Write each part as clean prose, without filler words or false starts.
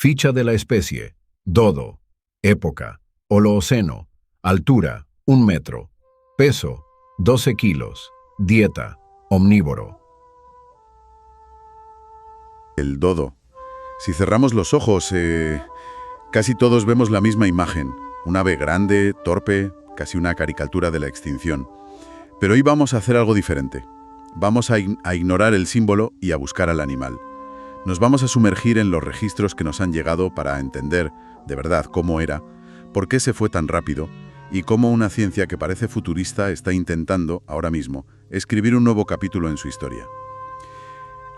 Ficha de la especie: dodo. Época: Holoceno. Altura: 1 metro. Peso: 12 kilos. Dieta: omnívoro. El dodo. Si cerramos los ojos, casi todos vemos la misma imagen. Un ave grande, torpe, casi una caricatura de la extinción. Pero hoy vamos a hacer algo diferente. Vamos a ignorar el símbolo y a buscar al animal. Nos vamos a sumergir en los registros que nos han llegado para entender, de verdad, cómo era, por qué se fue tan rápido y cómo una ciencia que parece futurista está intentando, ahora mismo, escribir un nuevo capítulo en su historia.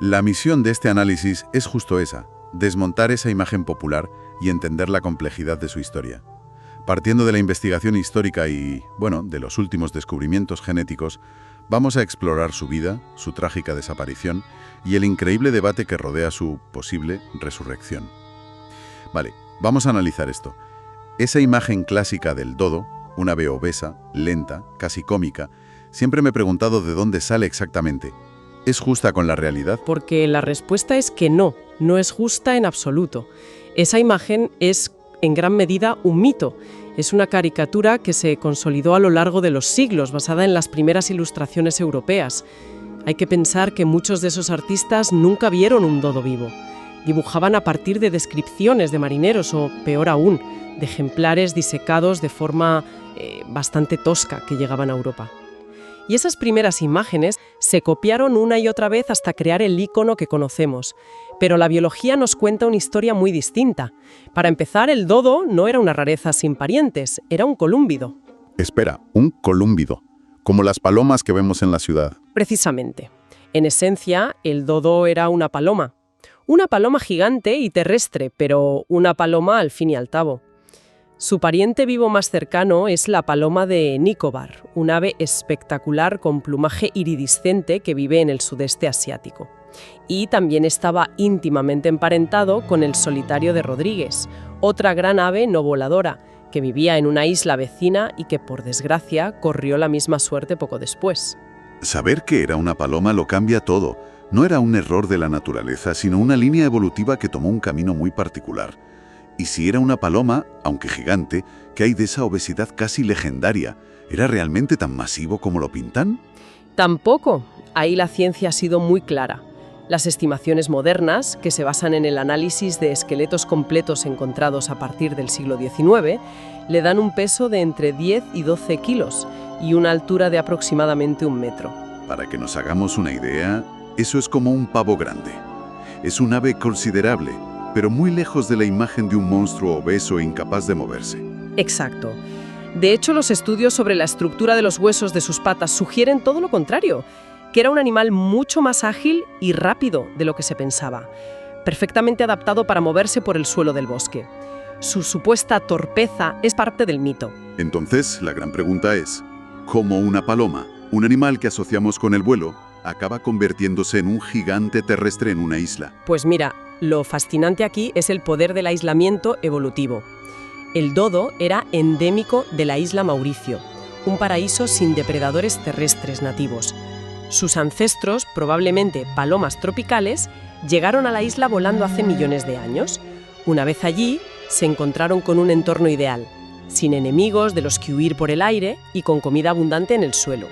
La misión de este análisis es justo esa: desmontar esa imagen popular y entender la complejidad de su historia. Partiendo de la investigación histórica y, de los últimos descubrimientos genéticos, vamos a explorar su vida, su trágica desaparición y el increíble debate que rodea su posible resurrección. Vale, vamos a analizar esto. Esa imagen clásica del dodo, una ave obesa, lenta, casi cómica, siempre me he preguntado de dónde sale exactamente. ¿Es justa con la realidad? Porque la respuesta es que no es justa en absoluto. Esa imagen es, en gran medida, un mito. Es una caricatura que se consolidó a lo largo de los siglos, basada en las primeras ilustraciones europeas. Hay que pensar que muchos de esos artistas nunca vieron un dodo vivo. Dibujaban a partir de descripciones de marineros o, peor aún, de ejemplares disecados de forma bastante tosca que llegaban a Europa. Y esas primeras imágenes se copiaron una y otra vez hasta crear el icono que conocemos. Pero la biología nos cuenta una historia muy distinta. Para empezar, el dodo no era una rareza sin parientes, era un colúmbido. Espera, un colúmbido, como las palomas que vemos en la ciudad. Precisamente. En esencia, el dodo era una paloma. Una paloma gigante y terrestre, pero una paloma al fin y al cabo. Su pariente vivo más cercano es la paloma de Nicobar, un ave espectacular con plumaje iridiscente que vive en el sudeste asiático. Y también estaba íntimamente emparentado con el solitario de Rodríguez, otra gran ave no voladora, que vivía en una isla vecina y que, por desgracia, corrió la misma suerte poco después. Saber que era una paloma lo cambia todo. No era un error de la naturaleza, sino una línea evolutiva que tomó un camino muy particular. Y si era una paloma, aunque gigante, ¿qué hay de esa obesidad casi legendaria? ¿Era realmente tan masivo como lo pintan? Tampoco. Ahí la ciencia ha sido muy clara. Las estimaciones modernas, que se basan en el análisis de esqueletos completos encontrados a partir del siglo XIX, le dan un peso de entre 10 y 12 kilos y una altura de aproximadamente 1 metro. Para que nos hagamos una idea, eso es como un pavo grande. Es un ave considerable, pero muy lejos de la imagen de un monstruo obeso e incapaz de moverse. Exacto. De hecho, los estudios sobre la estructura de los huesos de sus patas sugieren todo lo contrario, que era un animal mucho más ágil y rápido de lo que se pensaba, perfectamente adaptado para moverse por el suelo del bosque. Su supuesta torpeza es parte del mito. Entonces, la gran pregunta es, ¿cómo una paloma, un animal que asociamos con el vuelo, acaba convirtiéndose en un gigante terrestre en una isla? Pues mira, lo fascinante aquí es el poder del aislamiento evolutivo. El dodo era endémico de la isla Mauricio, un paraíso sin depredadores terrestres nativos. Sus ancestros, probablemente palomas tropicales, llegaron a la isla volando hace millones de años. Una vez allí, se encontraron con un entorno ideal, sin enemigos de los que huir por el aire y con comida abundante en el suelo.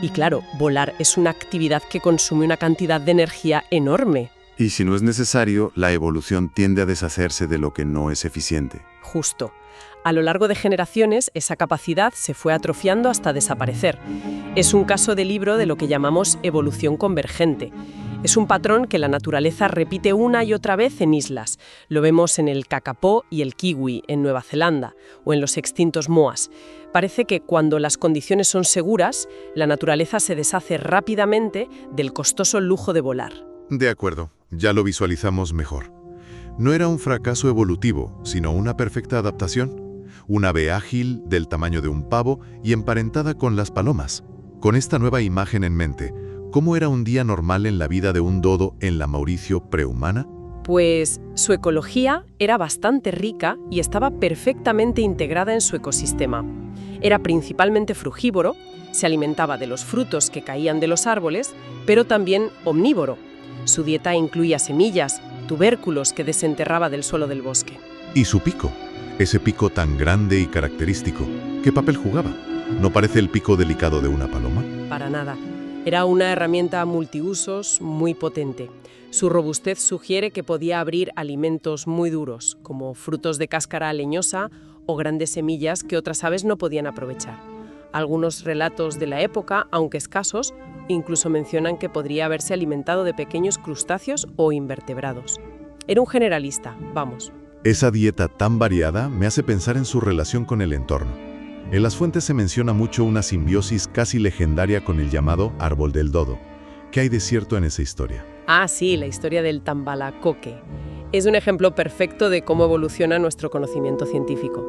Y claro, volar es una actividad que consume una cantidad de energía enorme. Y si no es necesario, la evolución tiende a deshacerse de lo que no es eficiente. Justo. A lo largo de generaciones, esa capacidad se fue atrofiando hasta desaparecer. Es un caso de libro de lo que llamamos evolución convergente. Es un patrón que la naturaleza repite una y otra vez en islas. Lo vemos en el kakapo y el kiwi en Nueva Zelanda o en los extintos moas. Parece que cuando las condiciones son seguras, la naturaleza se deshace rápidamente del costoso lujo de volar. De acuerdo, ya lo visualizamos mejor. No era un fracaso evolutivo, sino una perfecta adaptación. Un ave ágil, del tamaño de un pavo y emparentada con las palomas. Con esta nueva imagen en mente, ¿cómo era un día normal en la vida de un dodo en la Mauricio prehumana? Pues su ecología era bastante rica y estaba perfectamente integrada en su ecosistema. Era principalmente frugívoro, se alimentaba de los frutos que caían de los árboles, pero también omnívoro. Su dieta incluía semillas, tubérculos que desenterraba del suelo del bosque. Y su pico, ese pico tan grande y característico, ¿qué papel jugaba? ¿No parece el pico delicado de una paloma? Para nada. Era una herramienta multiusos muy potente. Su robustez sugiere que podía abrir alimentos muy duros, como frutos de cáscara leñosa o grandes semillas que otras aves no podían aprovechar. Algunos relatos de la época, aunque escasos, incluso mencionan que podría haberse alimentado de pequeños crustáceos o invertebrados. Era un generalista, vamos. Esa dieta tan variada me hace pensar en su relación con el entorno. En las fuentes se menciona mucho una simbiosis casi legendaria con el llamado árbol del dodo. ¿Qué hay de cierto en esa historia? Ah, sí, la historia del tambalacoque. Es un ejemplo perfecto de cómo evoluciona nuestro conocimiento científico.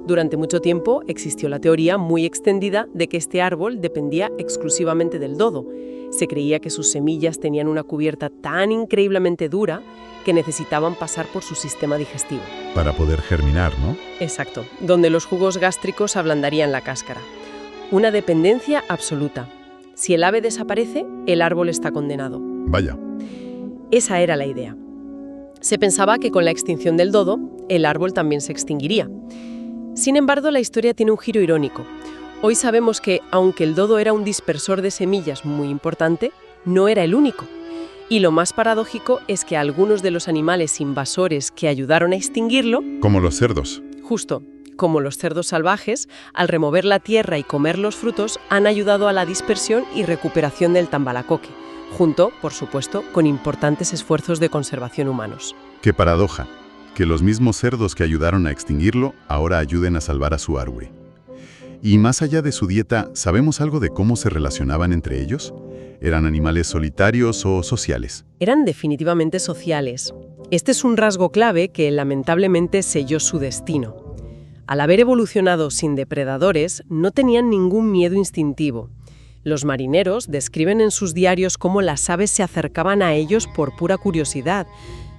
Durante mucho tiempo existió la teoría muy extendida de que este árbol dependía exclusivamente del dodo. Se creía que sus semillas tenían una cubierta tan increíblemente dura que necesitaban pasar por su sistema digestivo. Para poder germinar, ¿no? Exacto, donde los jugos gástricos ablandarían la cáscara. Una dependencia absoluta. Si el ave desaparece, el árbol está condenado. Vaya. Esa era la idea. Se pensaba que con la extinción del dodo, el árbol también se extinguiría. Sin embargo, la historia tiene un giro irónico. Hoy sabemos que, aunque el dodo era un dispersor de semillas muy importante, no era el único. Y lo más paradójico es que algunos de los animales invasores que ayudaron a extinguirlo, Como los cerdos. justo como los cerdos salvajes, al remover la tierra y comer los frutos, han ayudado a la dispersión y recuperación del tambalacoque, junto, por supuesto, con importantes esfuerzos de conservación humanos. Qué paradoja, que los mismos cerdos que ayudaron a extinguirlo ahora ayuden a salvar a su árbol. Y más allá de su dieta, ¿sabemos algo de cómo se relacionaban entre ellos? ¿Eran animales solitarios o sociales? Eran definitivamente sociales. Este es un rasgo clave que lamentablemente selló su destino. Al haber evolucionado sin depredadores, no tenían ningún miedo instintivo. Los marineros describen en sus diarios cómo las aves se acercaban a ellos por pura curiosidad.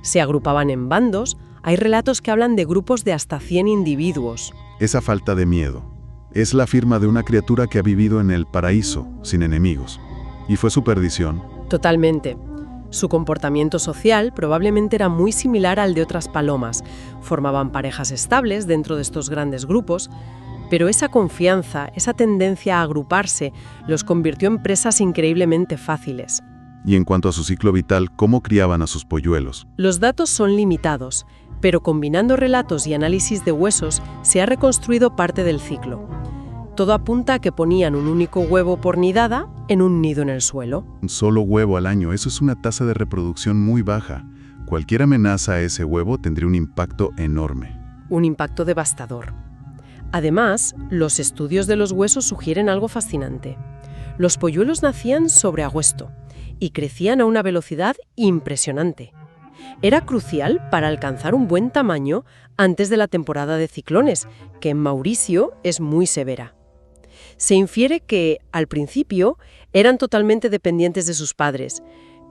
Se agrupaban en bandos. Hay relatos que hablan de grupos de hasta 100 individuos. Esa falta de miedo es la firma de una criatura que ha vivido en el paraíso, sin enemigos. ¿Y fue su perdición? Totalmente. Su comportamiento social probablemente era muy similar al de otras palomas. Formaban parejas estables dentro de estos grandes grupos, pero esa confianza, esa tendencia a agruparse, los convirtió en presas increíblemente fáciles. Y en cuanto a su ciclo vital, ¿cómo criaban a sus polluelos? Los datos son limitados, pero combinando relatos y análisis de huesos se ha reconstruido parte del ciclo. Todo apunta a que ponían un único huevo por nidada en un nido en el suelo. Un solo huevo al año, eso es una tasa de reproducción muy baja. Cualquier amenaza a ese huevo tendría un impacto enorme. Un impacto devastador. Además, los estudios de los huesos sugieren algo fascinante. Los polluelos nacían sobre agüesto y crecían a una velocidad impresionante. Era crucial para alcanzar un buen tamaño antes de la temporada de ciclones, que en Mauricio es muy severa. Se infiere que, al principio, eran totalmente dependientes de sus padres,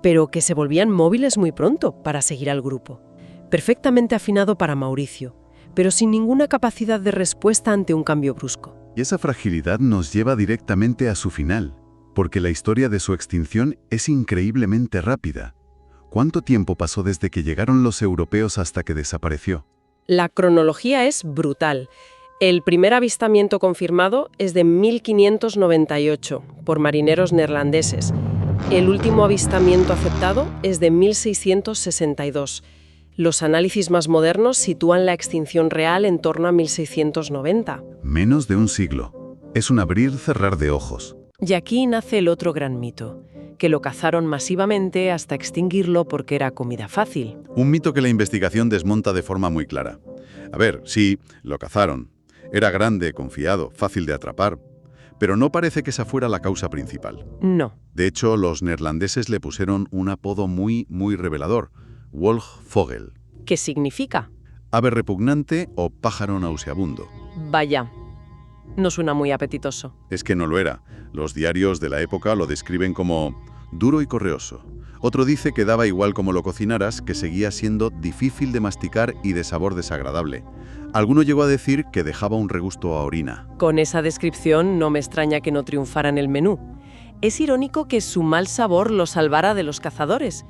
pero que se volvían móviles muy pronto para seguir al grupo. Perfectamente afinado para Mauricio, pero sin ninguna capacidad de respuesta ante un cambio brusco. Y esa fragilidad nos lleva directamente a su final, porque la historia de su extinción es increíblemente rápida. ¿Cuánto tiempo pasó desde que llegaron los europeos hasta que desapareció? La cronología es brutal. El primer avistamiento confirmado es de 1598 por marineros neerlandeses. El último avistamiento aceptado es de 1662. Los análisis más modernos sitúan la extinción real en torno a 1690. Menos de un siglo. Es un abrir-cerrar de ojos. Y aquí nace el otro gran mito, que lo cazaron masivamente hasta extinguirlo porque era comida fácil. Un mito que la investigación desmonta de forma muy clara. A ver, sí, lo cazaron. Era grande, confiado, fácil de atrapar. Pero no parece que esa fuera la causa principal. No. De hecho, los neerlandeses le pusieron un apodo muy revelador: Wolfvogel. ¿Qué significa? Ave repugnante o pájaro nauseabundo. Vaya, no suena muy apetitoso. Es que no lo era. Los diarios de la época lo describen como duro y correoso. Otro dice que daba igual cómo lo cocinaras, que seguía siendo difícil de masticar y de sabor desagradable. Alguno llegó a decir que dejaba un regusto a orina. Con esa descripción no me extraña que no triunfara en el menú. Es irónico que su mal sabor lo salvara de los cazadores.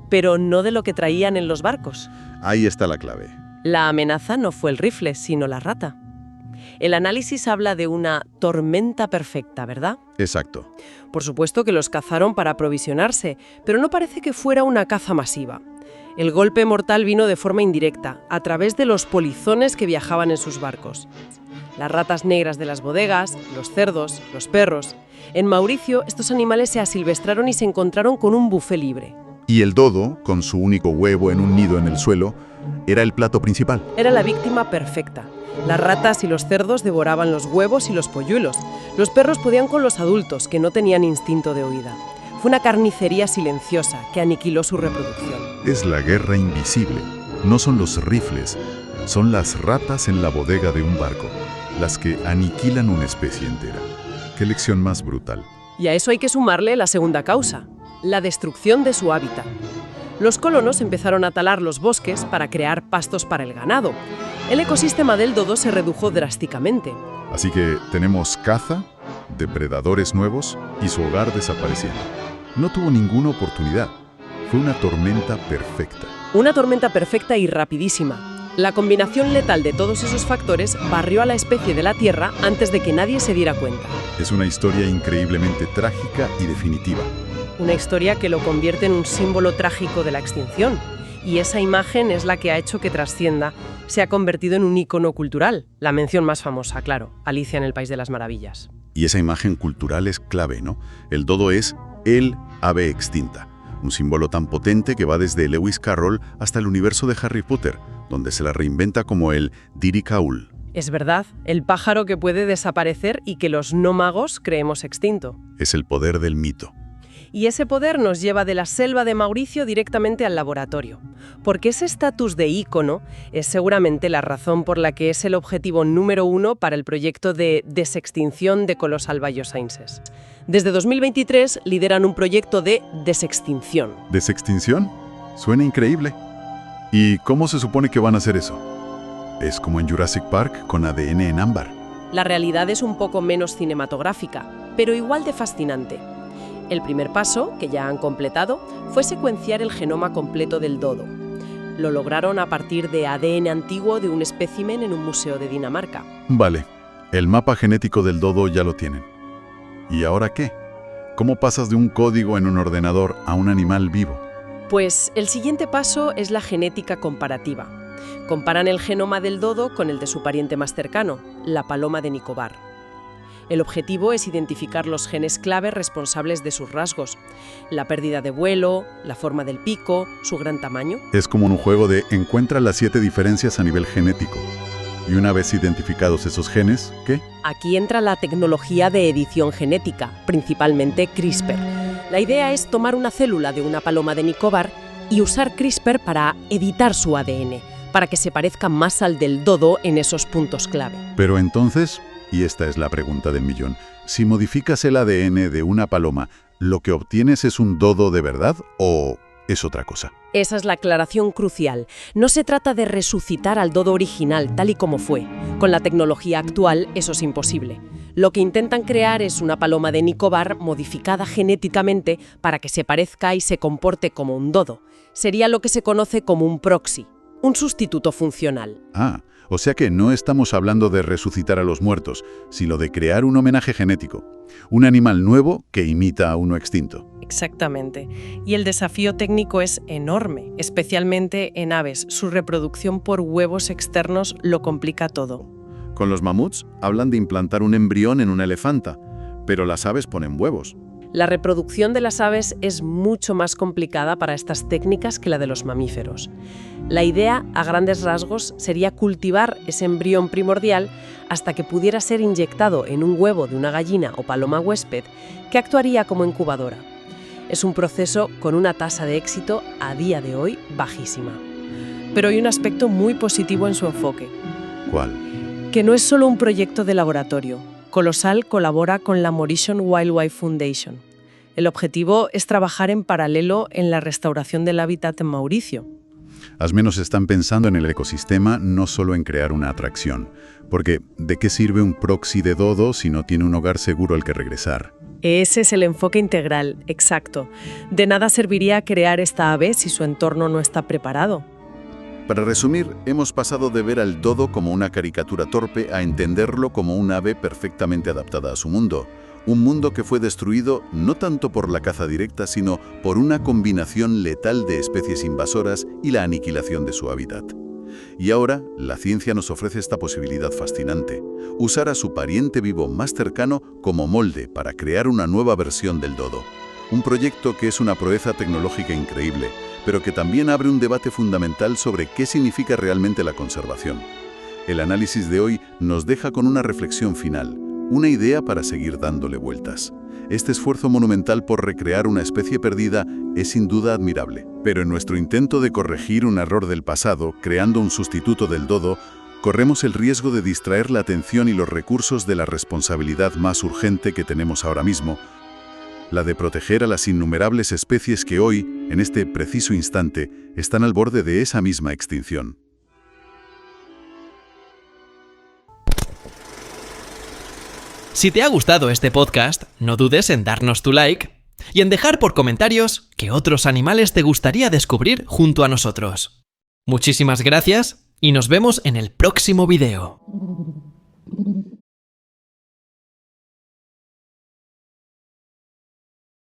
pero no de lo que traían en los barcos. Ahí está la clave. La amenaza no fue el rifle, sino la rata. El análisis habla de una tormenta perfecta, ¿verdad? Exacto. Por supuesto que los cazaron para aprovisionarse, pero no parece que fuera una caza masiva. El golpe mortal vino de forma indirecta, a través de los polizones que viajaban en sus barcos. Las ratas negras de las bodegas, los cerdos, los perros. En Mauricio, estos animales se asilvestraron y se encontraron con un buffet libre. Y el dodo, con su único huevo en un nido en el suelo, era el plato principal. Era la víctima perfecta. Las ratas y los cerdos devoraban los huevos y los polluelos. Los perros podían con los adultos, que no tenían instinto de huida. Fue una carnicería silenciosa que aniquiló su reproducción. Es la guerra invisible. No son los rifles, son las ratas en la bodega de un barco, las que aniquilan una especie entera. Qué lección más brutal. Y a eso hay que sumarle la segunda causa, la destrucción de su hábitat. Los colonos empezaron a talar los bosques para crear pastos para el ganado. El ecosistema del dodo se redujo drásticamente. Así que tenemos caza, depredadores nuevos y su hogar desapareciendo. No tuvo ninguna oportunidad. Fue una tormenta perfecta. Una tormenta perfecta y rapidísima. La combinación letal de todos esos factores barrió a la especie de la Tierra antes de que nadie se diera cuenta. Es una historia increíblemente trágica y definitiva. Una historia que lo convierte en un símbolo trágico de la extinción. Y esa imagen es la que ha hecho que trascienda, se ha convertido en un ícono cultural. La mención más famosa, claro, Alicia en el País de las Maravillas. Y esa imagen cultural es clave, ¿no? El dodo es el ave extinta. Un símbolo tan potente que va desde Lewis Carroll hasta el universo de Harry Potter, donde se la reinventa como el Diri Kaul. Es verdad, el pájaro que puede desaparecer y que los no magos creemos extinto. Es el poder del mito. Y ese poder nos lleva de la selva de Mauricio directamente al laboratorio, porque ese estatus de ícono es seguramente la razón por la que es el objetivo número 1 para el proyecto de desextinción de Colossal Biosciences. Desde 2023 lideran un proyecto de desextinción. ¿Desextinción? Suena increíble. ¿Y cómo se supone que van a hacer eso? Es como en Jurassic Park con ADN en ámbar. La realidad es un poco menos cinematográfica, pero igual de fascinante. El primer paso, que ya han completado, fue secuenciar el genoma completo del dodo. Lo lograron a partir de ADN antiguo de un espécimen en un museo de Dinamarca. Vale, el mapa genético del dodo ya lo tienen. ¿Y ahora qué? ¿Cómo pasas de un código en un ordenador a un animal vivo? Pues el siguiente paso es la genética comparativa. Comparan el genoma del dodo con el de su pariente más cercano, la paloma de Nicobar. El objetivo es identificar los genes clave responsables de sus rasgos, la pérdida de vuelo, la forma del pico, su gran tamaño. Es como un juego de encuentra las 7 diferencias a nivel genético. Y una vez identificados esos genes, ¿qué? Aquí entra la tecnología de edición genética, principalmente CRISPR. La idea es tomar una célula de una paloma de Nicobar y usar CRISPR para editar su ADN, para que se parezca más al del dodo en esos puntos clave. Pero entonces, y esta es la pregunta del millón, si modificas el ADN de una paloma, ¿lo que obtienes es un dodo de verdad o es otra cosa? Esa es la aclaración crucial. No se trata de resucitar al dodo original tal y como fue. Con la tecnología actual eso es imposible. Lo que intentan crear es una paloma de Nicobar modificada genéticamente para que se parezca y se comporte como un dodo. Sería lo que se conoce como un proxy, un sustituto funcional. Ah, o sea que no estamos hablando de resucitar a los muertos, sino de crear un homenaje genético. Un animal nuevo que imita a uno extinto. Exactamente. Y el desafío técnico es enorme, especialmente en aves. Su reproducción por huevos externos lo complica todo. Con los mamuts hablan de implantar un embrión en una elefanta, pero las aves ponen huevos. La reproducción de las aves es mucho más complicada para estas técnicas que la de los mamíferos. La idea, a grandes rasgos, sería cultivar ese embrión primordial hasta que pudiera ser inyectado en un huevo de una gallina o paloma huésped que actuaría como incubadora. Es un proceso con una tasa de éxito a día de hoy bajísima. Pero hay un aspecto muy positivo en su enfoque. ¿Cuál? Que no es solo un proyecto de laboratorio. Colossal colabora con la Mauritian Wildlife Foundation. El objetivo es trabajar en paralelo en la restauración del hábitat en Mauricio. Al menos están pensando en el ecosistema, no solo en crear una atracción. Porque, ¿de qué sirve un proxy de dodo si no tiene un hogar seguro al que regresar? Ese es el enfoque integral, exacto. De nada serviría crear esta ave si su entorno no está preparado. Para resumir, hemos pasado de ver al dodo como una caricatura torpe a entenderlo como un ave perfectamente adaptada a su mundo. Un mundo que fue destruido no tanto por la caza directa, sino por una combinación letal de especies invasoras y la aniquilación de su hábitat. Y ahora, la ciencia nos ofrece esta posibilidad fascinante: usar a su pariente vivo más cercano como molde para crear una nueva versión del dodo. Un proyecto que es una proeza tecnológica increíble, pero que también abre un debate fundamental sobre qué significa realmente la conservación. El análisis de hoy nos deja con una reflexión final, una idea para seguir dándole vueltas. Este esfuerzo monumental por recrear una especie perdida es sin duda admirable, pero en nuestro intento de corregir un error del pasado, creando un sustituto del dodo, corremos el riesgo de distraer la atención y los recursos de la responsabilidad más urgente que tenemos ahora mismo, la de proteger a las innumerables especies que hoy, en este preciso instante, están al borde de esa misma extinción. Si te ha gustado este podcast, no dudes en darnos tu like y en dejar por comentarios qué otros animales te gustaría descubrir junto a nosotros. Muchísimas gracias y nos vemos en el próximo video.